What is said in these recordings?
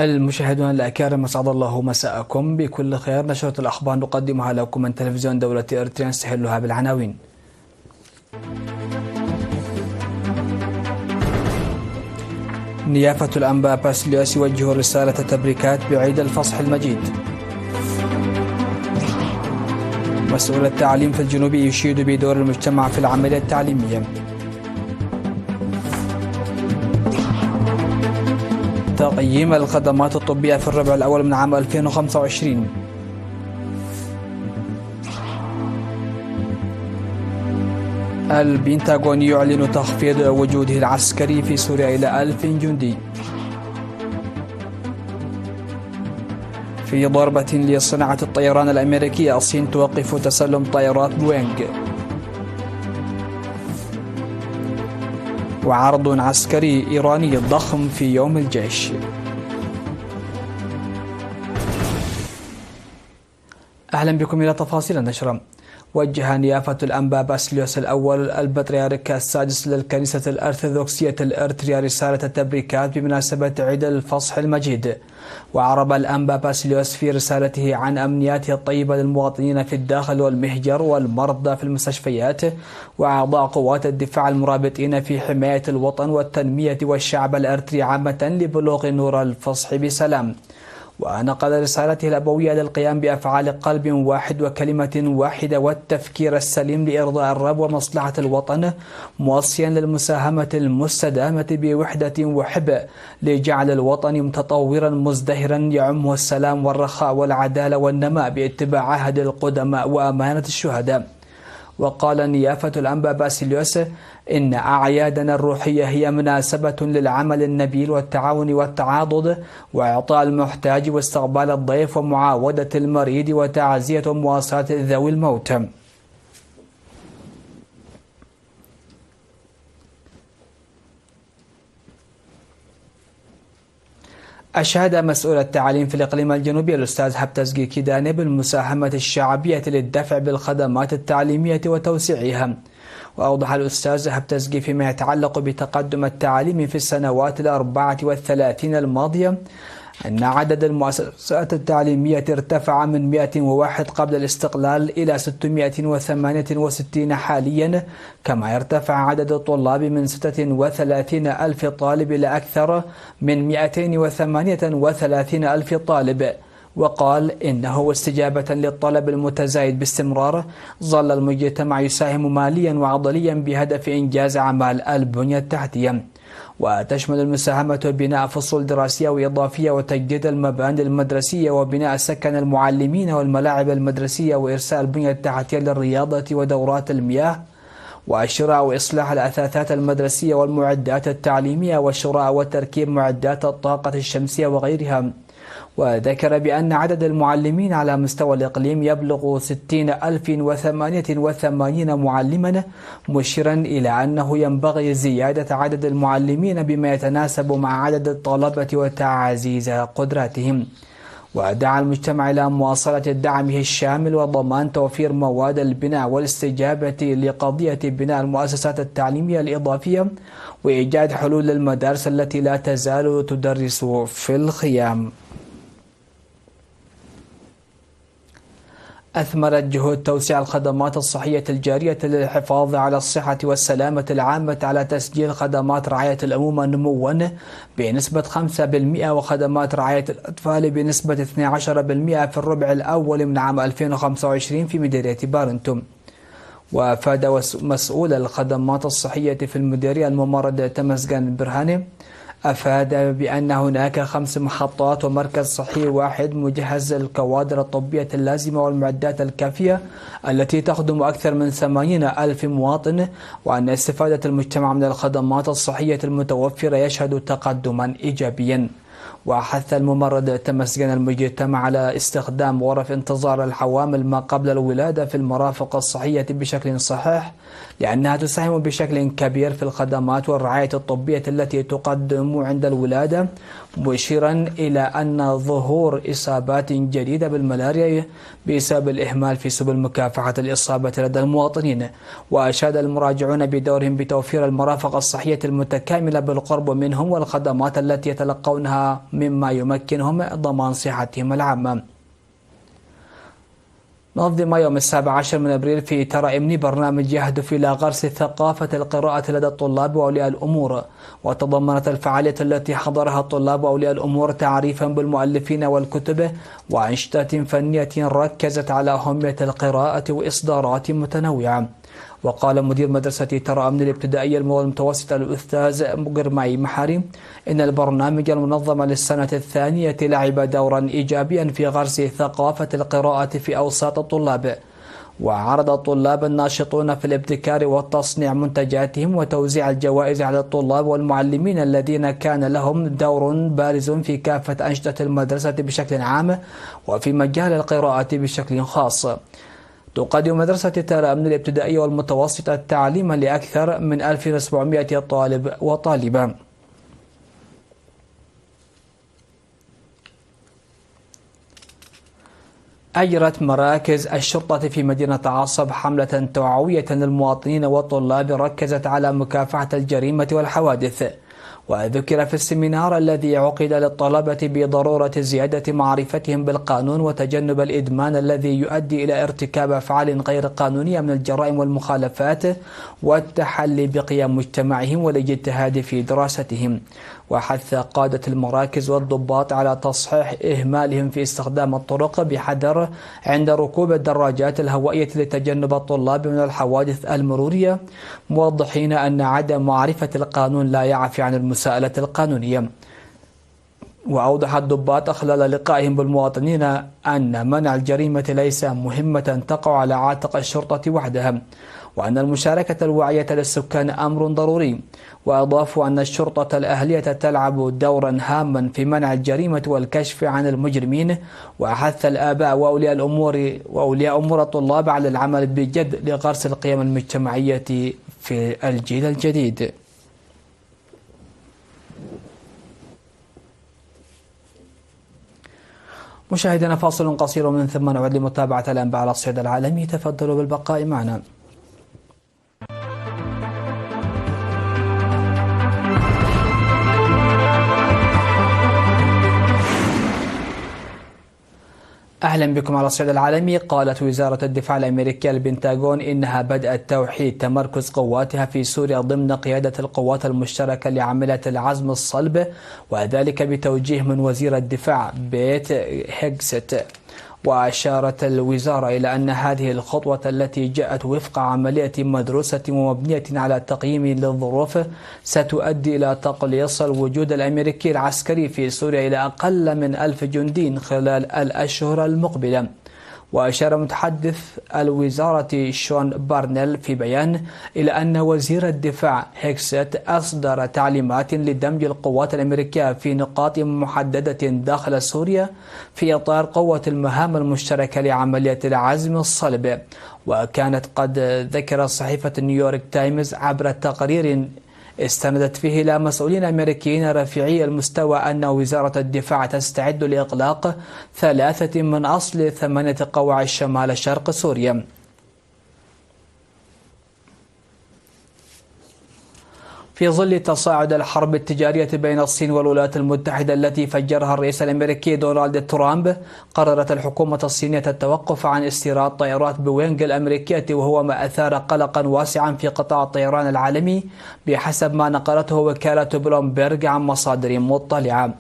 المشاهدون الأكارم، أسعد الله مساءكم بكل خير. نشرة الأخبار نقدمها لكم من تلفزيون دولة إريتريا، نستهلها بالعناوين. نيافة الأنبا باسيليوس يوجه رسالة تبريكات بعيد الفصح المجيد. مسؤول التعليم في الجنوب يشيد بدور المجتمع في العملية التعليمية. تقييم الخدمات الطبية في الربع الأول من عام 2025. البنتاغون يعلن تخفيض وجوده العسكري في سوريا إلى 1000 جندي. في ضربة لصناعة الطيران الأمريكية، الصين توقف تسلم طائرات بوينغ. وعرض عسكري إيراني ضخم في يوم الجيش. أهلا بكم إلى تفاصيل النشرة. وجه نيافة الأنبا باسيليوس الأول البطريرك السادس للكنيسة الأرثوذكسية الإريترية رسالة تبريكات بمناسبة عيد الفصح المجيد. وعرب الأنبا باسيليوس في رسالته عن أمنياته الطيبة للمواطنين في الداخل والمهجر والمرضى في المستشفيات وأعضاء قوات الدفاع المرابطين في حماية الوطن والتنمية والشعب الإريتري عامة لبلوغ نور الفصح بسلام. ونقل رسالته الأبوية للقيام بأفعال قلب واحد وكلمة واحدة والتفكير السليم لإرضاء الرب ومصلحة الوطن، موصيا للمساهمة المستدامة بوحدة وحب لجعل الوطن متطورا مزدهرا يعمه السلام والرخاء والعدالة والنماء باتباع عهد القدماء وأمانة الشهداء. وقال نيافة الأنبا باسيليوس إن أعيادنا الروحية هي مناسبة للعمل النبيل والتعاون والتعاضد وإعطاء المحتاج واستقبال الضيف ومعاودة المريض وتعزية ومواساة ذوي الموت. أشاد مسؤول التعليم في الإقليم الجنوبي الأستاذ هبتزجي كيداني بالمساهمة الشعبية للدفع بالخدمات التعليمية وتوسيعها. وأوضح الأستاذ هبتزجي فيما يتعلق بتقدم التعليم في السنوات 34 الماضية أن عدد المؤسسات التعليمية ارتفع من 101 قبل الاستقلال إلى 668 حاليا، كما يرتفع عدد الطلاب من 36 ألف طالب إلى أكثر من 238 ألف طالب. وقال إنه استجابة للطلب المتزايد باستمرار ظل المجتمع يساهم ماليا وعضليا بهدف إنجاز أعمال البنية التحتية. وتشمل المساهمة ببناء فصول دراسية وإضافية وتجديد المباني المدرسية وبناء سكن المعلمين والملاعب المدرسية وإرساء البنية التحتية للرياضة ودورات المياه وشراء وإصلاح الأثاثات المدرسية والمعدات التعليمية وشراء وتركيب معدات الطاقة الشمسية وغيرها. وذكر بأن عدد المعلمين على مستوى الإقليم يبلغ 60,088 معلما، مشيرا إلى أنه ينبغي زيادة عدد المعلمين بما يتناسب مع عدد الطلبة وتعزيز قدراتهم. ودعا المجتمع إلى مواصلة دعمه الشامل وضمان توفير مواد البناء والاستجابة لقضية بناء المؤسسات التعليمية الإضافية وإيجاد حلول للمدارس التي لا تزال تدرس في الخيام. أثمرت جهود توسيع الخدمات الصحية الجارية للحفاظ على الصحة والسلامة العامة على تسجيل خدمات رعاية الأمومة نموا بنسبة 5% وخدمات رعاية الأطفال بنسبة 12% في الربع الأول من عام 2025 في مديرية بارنتو. وأفاد مسؤول الخدمات الصحية في المديرية الممرض تمسجان برهاني أفاد بأن هناك 5 محطات ومركز صحي واحد مجهز الكوادر الطبية اللازمة والمعدات الكافية التي تخدم أكثر من 80 ألف مواطن، وأن استفادة المجتمع من الخدمات الصحية المتوفرة يشهد تقدما إيجابيا. وحث الممرض تمسجن المجتمع على استخدام غرف انتظار الحوامل ما قبل الولادة في المرافق الصحية بشكل صحيح، لأنها تساهم بشكل كبير في الخدمات والرعاية الطبية التي تقدم عند الولادة، مشيرا إلى أن ظهور إصابات جديدة بالملاريا بسبب الإهمال في سبل مكافحة الإصابة لدى المواطنين. وأشاد المراجعون بدورهم بتوفير المرافق الصحية المتكاملة بالقرب منهم والخدمات التي يتلقونها مما يمكنهم ضمان صحتهم العامة. نظم يوم 17 من أبريل في ترى إمني برنامج يهدف إلى غرس ثقافة القراءة لدى الطلاب وأولياء الأمور، وتضمنت الفعالية التي حضرها الطلاب وأولياء الأمور تعريفا بالمؤلفين والكتب وأنشطة فنية ركزت على أهمية القراءة وإصدارات متنوعة. وقال مدير مدرسة ترى أمن الابتدائية والمتوسطة الأستاذ قرماي محاري إن البرنامج المنظم للسنة الثانية لعب دورا إيجابيا في غرس ثقافة القراءة في أوساط الطلاب. وعرض الطلاب الناشطون في الابتكار والتصنيع منتجاتهم وتوزيع الجوائز على الطلاب والمعلمين الذين كان لهم دور بارز في كافة أنشطة المدرسة بشكل عام وفي مجال القراءة بشكل خاص. تقدم مدرسة ترى أمن الابتدائية والمتوسطة تعليما لأكثر من 1700 طالب وطالبة. أجرت مراكز الشرطة في مدينة عصب حملة توعوية للمواطنين والطلاب ركزت على مكافحة الجريمة والحوادث. وذكر في السيمينار الذي عقد للطلبة بضرورة زيادة معرفتهم بالقانون وتجنب الإدمان الذي يؤدي إلى ارتكاب أفعال غير قانونية من الجرائم والمخالفات والتحلي بقيم مجتمعهم والاجتهاد في دراستهم. وحث قادة المراكز والضباط على تصحيح إهمالهم في استخدام الطرق بحذر عند ركوب الدراجات الهوائية لتجنب الطلاب من الحوادث المرورية، موضحين أن عدم معرفة القانون لا يعفي عن المساءلة القانونية. وأوضح الضباط خلال لقائهم بالمواطنين أن منع الجريمة ليس مهمة تقع على عاتق الشرطة وحدها، وأن المشاركة الواعية للسكان أمر ضروري. وأضافوا أن الشرطة الأهلية تلعب دورا هاما في منع الجريمة والكشف عن المجرمين. وحث الآباء وأولياء أمور الطلاب على العمل بجد لغرس القيم المجتمعية في الجيل الجديد. مشاهدينا فاصل قصير من ثم نعود لمتابعة الأنباء على الصعيد العالمي. تفضلوا بالبقاء معنا. أهلا بكم على الصعيد العالمي. قالت وزارة الدفاع الأمريكية البنتاغون إنها بدأت توحيد تمركز قواتها في سوريا ضمن قيادة القوات المشتركة لعملية العزم الصلب، وذلك بتوجيه من وزير الدفاع بيت هيغست. وأشارت الوزارة إلى أن هذه الخطوة التي جاءت وفق عملية مدروسة ومبنية على تقييم للظروف ستؤدي إلى تقليص الوجود الأمريكي العسكري في سوريا إلى أقل من 1000 جندي خلال الأشهر المقبلة. وأشار متحدث الوزارة شون بارنيل في بيان إلى أن وزير الدفاع هيغست أصدر تعليمات لدمج القوات الأمريكية في نقاط محددة داخل سوريا في إطار قوة المهام المشتركة لعملية العزم الصلب. وكانت قد ذكرت صحيفة نيويورك تايمز عبر تقرير استندت فيه إلى مسؤولين أمريكيين رفيعي المستوى أن وزارة الدفاع تستعد لإغلاق 3 من أصل 8 قواعد شمال شرق سوريا. في ظل تصاعد الحرب التجارية بين الصين والولايات المتحدة التي فجرها الرئيس الأمريكي دونالد ترامب، قررت الحكومة الصينية التوقف عن استيراد طائرات بوينغ الأمريكية، وهو ما أثار قلقا واسعا في قطاع الطيران العالمي بحسب ما نقلته وكالة بلومبرغ عن مصادر مطلعة.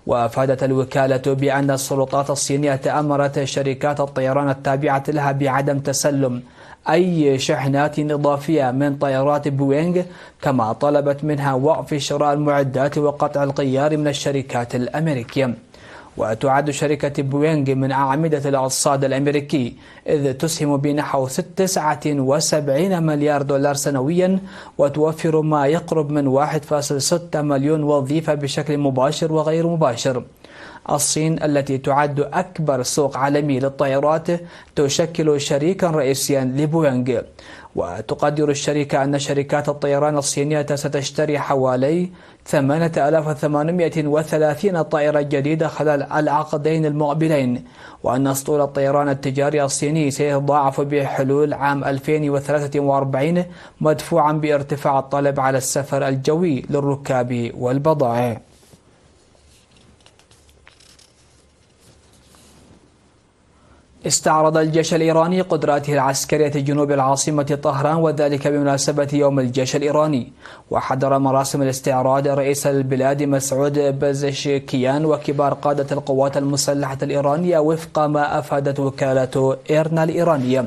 وأفادت الوكالة بأن السلطات الصينية أمرت شركات الطيران التابعة لها بعدم تسلم أي شحنات إضافية من طائرات بوينغ، كما طلبت منها وقف شراء المعدات وقطع الغيار من الشركات الأمريكية. وتعد شركة بوينغ من أعمدة الاقتصاد الأمريكي، إذ تسهم بنحو 79 مليار دولار سنويا، وتوفر ما يقرب من 1.6 مليون وظيفة بشكل مباشر وغير مباشر. الصين التي تعد أكبر سوق عالمي للطائرات تشكل شريكا رئيسيا لبوينغ. وتقدر الشركة أن شركات الطيران الصينية ستشتري حوالي 8830 طائرة جديدة خلال العقدين المقبلين، وأن أسطول الطيران التجاري الصيني سيتضاعف بحلول عام 2043 مدفوعا بارتفاع الطلب على السفر الجوي للركاب والبضائع. استعرض الجيش الإيراني قدراته العسكرية جنوب العاصمة طهران، وذلك بمناسبة يوم الجيش الإيراني. وحضر مراسم الاستعراض رئيس البلاد مسعود بزشكيان وكبار قادة القوات المسلحة الإيرانية وفق ما أفادت وكالة إيرنا الإيرانية.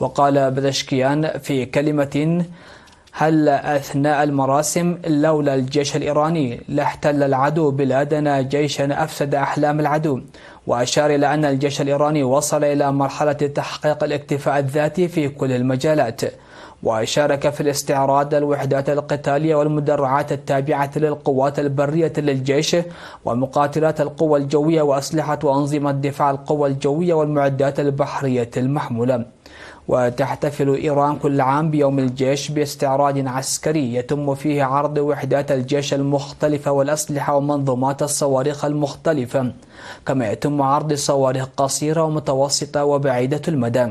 وقال بزشكيان في كلمة: هل أثناء المراسم لولا الجيش الإيراني لاحتل العدو بلادنا جيشا أفسد أحلام العدو. وأشار إلى أن الجيش الإيراني وصل إلى مرحلة تحقيق الاكتفاء الذاتي في كل المجالات. وشارك في الاستعراض الوحدات القتالية والمدرعات التابعة للقوات البرية للجيش ومقاتلات القوى الجوية وأسلحة وأنظمة دفاع القوى الجوية والمعدات البحرية المحمولة. وتحتفل إيران كل عام بيوم الجيش باستعراض عسكري يتم فيه عرض وحدات الجيش المختلفة والأسلحة ومنظومات الصواريخ المختلفة، كما يتم عرض صواريخ قصيرة ومتوسطة وبعيدة المدى.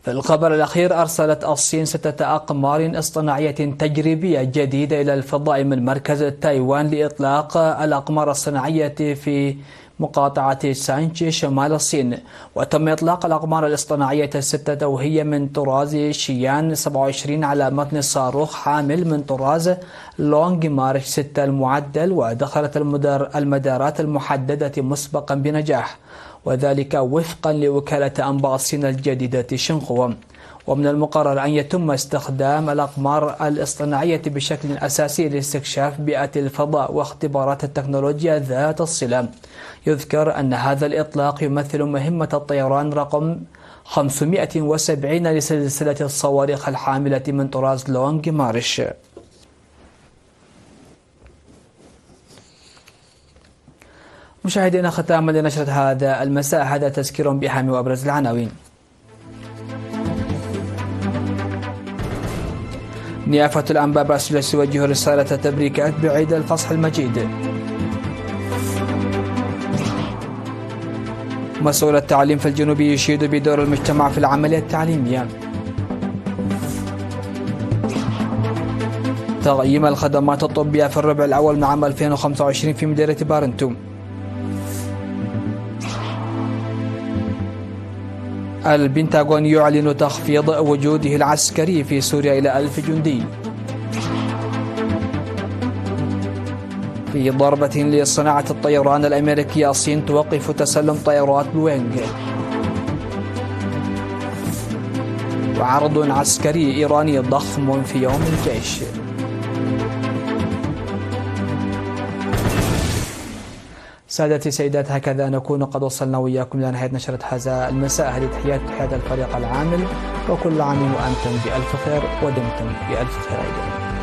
في الخبر الأخير، أرسلت الصين 6 أقمار اصطناعية تجريبية جديدة إلى الفضاء من مركز تايوان لإطلاق الأقمار الصناعية في مقاطعة سانشي شمال الصين. وتم إطلاق الأقمار الاصطناعية ال6 وهي من طراز شيان 27 على متن صاروخ حامل من طراز لونغ مارش 6 المعدل، ودخلت المدارات المحددة مسبقا بنجاح، وذلك وفقا لوكالة أنباء الصين الجديدة شنخوا. ومن المقرر أن يتم استخدام الأقمار الاصطناعية بشكل أساسي لاستكشاف بيئة الفضاء واختبارات التكنولوجيا ذات الصلة. يذكر أن هذا الإطلاق يمثل مهمة الطيران رقم 570 لسلسلة الصواريخ الحاملة من طراز لونغ مارش. مشاهدينا، ختاما لنشرة هذا المساء، هذا تذكير بأهم وأبرز العناوين. نيافة الأنباء باسيليوس يوجه رسالة تبريكات بعيد الفصح المجيد. مسؤول التعليم في الجنوب يشيد بدور المجتمع في العملية التعليمية. تقييم الخدمات الطبية في الربع الأول من عام 2025 في مديرية بارنتو. البنتاغون يعلن تخفيض وجوده العسكري في سوريا إلى 1000 جندي. في ضربة لصناعة الطيران الأمريكية، الصين توقف تسلم طائرات بوينغ. وعرض عسكري إيراني ضخم في يوم الجيش. سادتي سيدات، هكذا نكون قد وصلنا وإياكم إلى نهاية نشرة هذا المساء. هذه تحيات الفريق العامل، وكل عام وأنتم بألف خير ودمتم بألف خير أيضا.